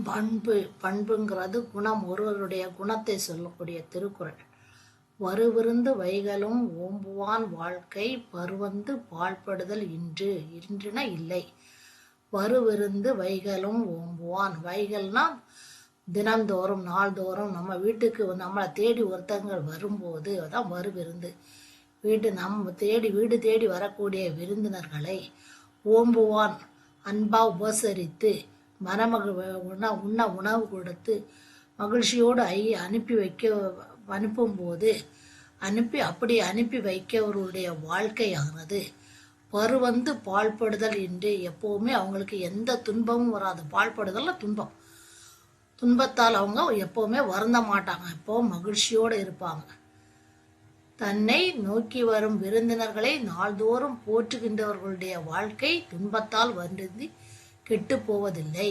பண்பு பண்புங்கிறது குணம், ஒருவருடைய குணத்தை சொல்லக்கூடிய திருக்குறள். வருவிருந்து வைகளும் ஓம்புவான் வாழ்க்கை பருவந்து பாழ்படுதல் இன்று. இன்றுனா இல்லை. வருவிருந்து வைகளும் ஓம்புவான். வைகள்னா தினந்தோறும் நாள்தோறும் நம்ம வீட்டுக்கு நம்மளை தேடி ஒருத்தங்க வரும்போது அதான் வருவிருந்து. வீடு தேடி வரக்கூடிய விருந்தினர்களை ஓம்புவான் அன்பா உபசரித்து உண்ண உணவு கொடுத்து மகிழ்ச்சியோடு அனுப்பும்போது அப்படி அனுப்பி வைக்கவருடைய வாழ்க்கையானது பருவந்து பாழ்படுதல் என்று எப்போவுமே அவங்களுக்கு எந்த துன்பமும் வராது. பாழ்படுதல்ல துன்பம். துன்பத்தால் அவங்க எப்போவுமே வருந்த மாட்டாங்க, எப்போவும் மகிழ்ச்சியோடு இருப்பாங்க. தன்னை நோக்கி வரும் விருந்தினர்களை நாள்தோறும் போற்றுகின்றவர்களுடைய வாழ்க்கை துன்பத்தால் வருந்தி கெட்டு போவதில்லை.